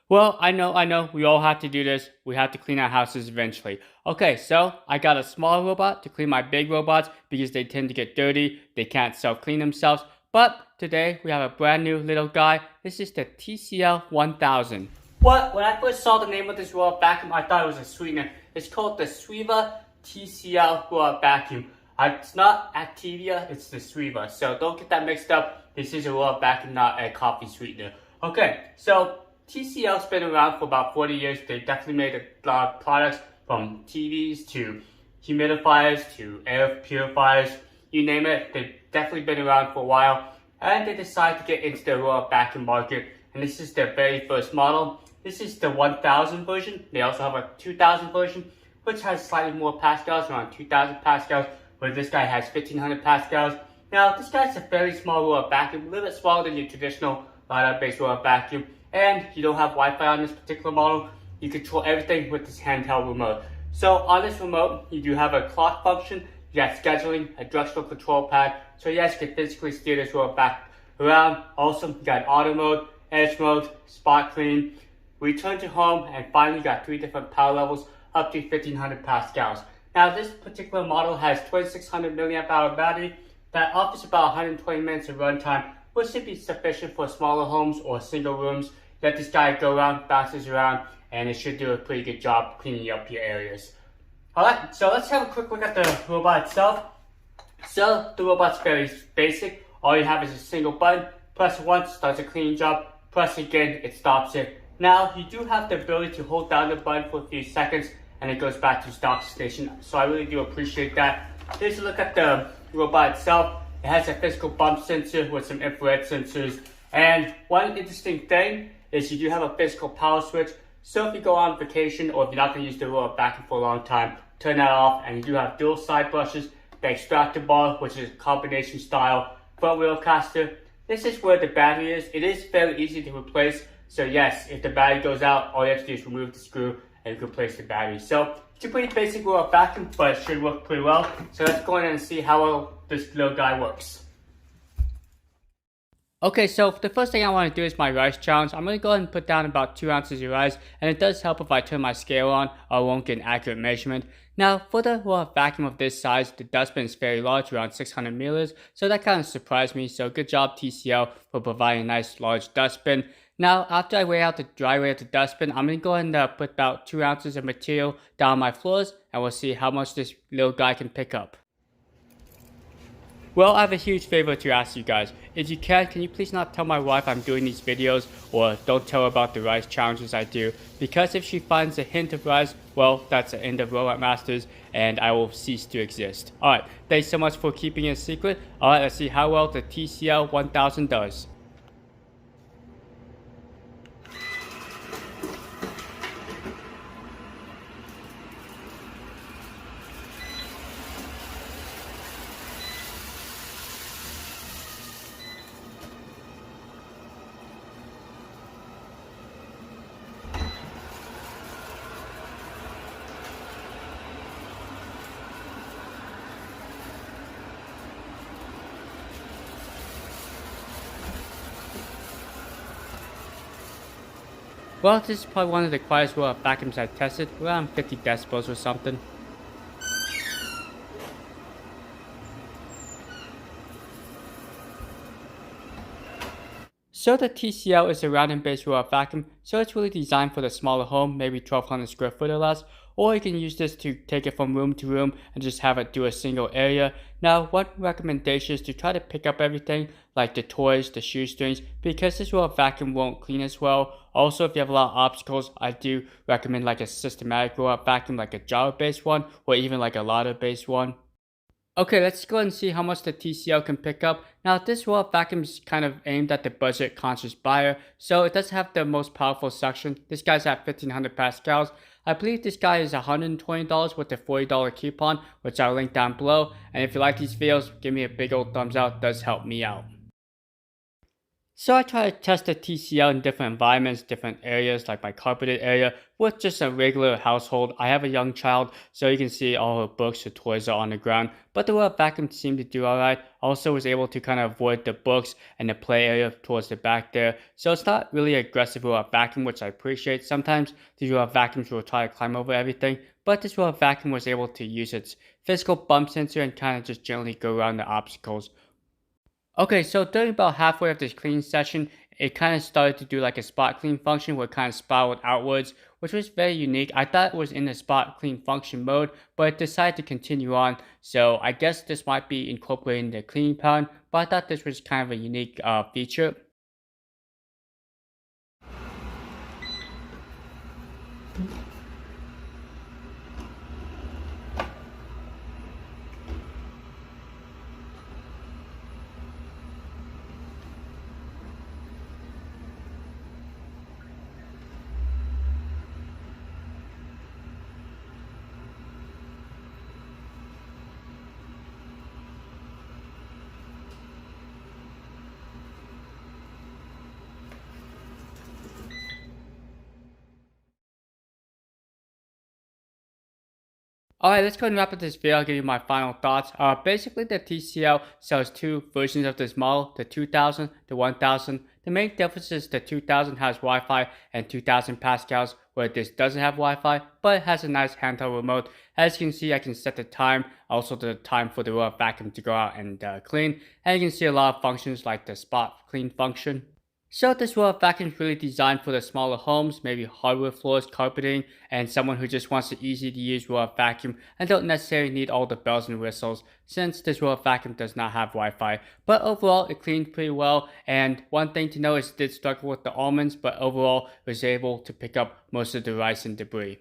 Well, I know, we all have to do this. We have to clean our houses eventually. Okay, so I got a small robot to clean my big robots because they tend to get dirty. They can't self-clean themselves. But today we have a brand new little guy. This is the TCL 1000. When I first saw the name of this robot vacuum, I thought it was a sweetener. It's called the Sweeva TCL robot vacuum. It's not Activia, it's the Sweeva. So don't get that mixed up. This is a robot vacuum, not a coffee sweetener. Okay, so TCL's been around for about 40 years. They definitely made a lot of products from TVs to humidifiers to air purifiers, you name it. They've definitely been around for a while. And they decided to get into the robot vacuum market. And this is their very first model. This is the 1000 version. They also have a 2000 version, which has slightly more pascals, around 2000 pascals, where this guy has 1500 pascals. Now, this guy's a very small robot vacuum, a little bit smaller than your traditional ladder-based robot vacuum. And you don't have Wi-Fi on this particular model. You control everything with this handheld remote. So on this remote, you do have a clock function, you got scheduling, a directional control pad. So yes, you can physically steer this robot back around. Also, you got auto mode, edge mode, spot clean, return to home, and finally you got 3 different power levels up to 1500 pascals. Now this particular model has 2600 milliamp hour battery that offers about 120 minutes of runtime, which should be sufficient for smaller homes or single rooms. Let this guy go around, bounces around, and it should do a pretty good job cleaning up your areas. Alright, so let's have a quick look at the robot itself. So the robot's very basic. All you have is a single button. Press it once, starts a cleaning job. Press it again, it stops it. Now you do have the ability to hold down the button for a few seconds and it goes back to stop station. So I really do appreciate that. Here's a look at the robot itself. It has a physical bump sensor with some infrared sensors. And one interesting thing is you do have a physical power switch. So if you go on vacation or if you're not going to use the robot vacuum for a long time, turn that off. And you do have dual side brushes, the extractor bar, which is a combination style front wheel caster. This is where the battery is. It is fairly easy to replace. So yes, if the battery goes out, all you have to do is remove the screw and you can replace the battery. So it's a pretty basic robot vacuum, but it should work pretty well. So let's go in and see how well this little guy works. Okay, so the first thing I want to do is my rice challenge. I'm going to go ahead and put down about 2 ounces of rice, and it does help if I turn my scale on, or I won't get an accurate measurement. Now, for the vacuum of this size, the dustbin is very large, around 600 milliliters, so that kind of surprised me. So good job TCL for providing a nice large dustbin. Now, after I weigh out the dry weight of the dustbin, I'm going to go ahead and put about 2 ounces of material down my floors, and we'll see how much this little guy can pick up. Well, I have a huge favor to ask you guys. If you can you please not tell my wife I'm doing these videos, or don't tell her about the rice challenges I do, because if she finds a hint of rice, well, that's the end of Robot Masters, and I will cease to exist. Alright, thanks so much for keeping it a secret. Alright, let's see how well the TCL 1000 does. Well, this is probably one of the quietest robot vacuums I've tested, around 50 decibels or something. So the TCL is a rounding-based robot vacuum, so it's really designed for the smaller home, maybe 1200 square foot or less, or you can use this to take it from room to room and just have it do a single area. Now, one recommendation is to try to pick up everything, like the toys, the shoestrings, because this robot vacuum won't clean as well. Also, if you have a lot of obstacles, I do recommend like a systematic robot vacuum, like a Java-based one, or even like a ladder-based one. Okay, let's go ahead and see how much the TCL can pick up. Now, this robot vacuum is kind of aimed at the budget-conscious buyer, so it does have the most powerful suction. This guy's at 1500 pascals. I believe this guy is $120 with a $40 coupon, which I'll link down below. And if you like these videos, give me a big old thumbs up. It does help me out. So I try to test the TCL in different environments, different areas, like my carpeted area, with just a regular household. I have a young child, so you can see all her books, her toys are on the ground. But the robot vacuum seemed to do alright. Also was able to kind of avoid the books and the play area towards the back there. So it's not really aggressive robot vacuum, which I appreciate. Sometimes these robot vacuums will try to climb over everything, but this robot vacuum was able to use its physical bump sensor and kind of just gently go around the obstacles. Okay, so during about halfway of this cleaning session, it kind of started to do like a spot clean function where it kind of spiraled outwards, which was very unique. I thought it was in the spot clean function mode, but it decided to continue on. So I guess this might be incorporating the cleaning pattern, but I thought this was kind of a unique feature. Alright, let's go and wrap up this video. I'll give you my final thoughts. Basically, the TCL sells two versions of this model, the 2000, the 1000. The main difference is the 2000 has Wi-Fi and 2000 pascals, where this doesn't have Wi-Fi, but it has a nice handheld remote. As you can see, I can set the time, also the time for the robot vacuum to go out and clean. And you can see a lot of functions like the spot clean function. So this robot vacuum is really designed for the smaller homes, maybe hardwood floors, carpeting, and someone who just wants an easy to use robot vacuum and don't necessarily need all the bells and whistles, since this robot vacuum does not have Wi-Fi. But overall, it cleaned pretty well, and one thing to know is it did struggle with the almonds, but overall it was able to pick up most of the rice and debris.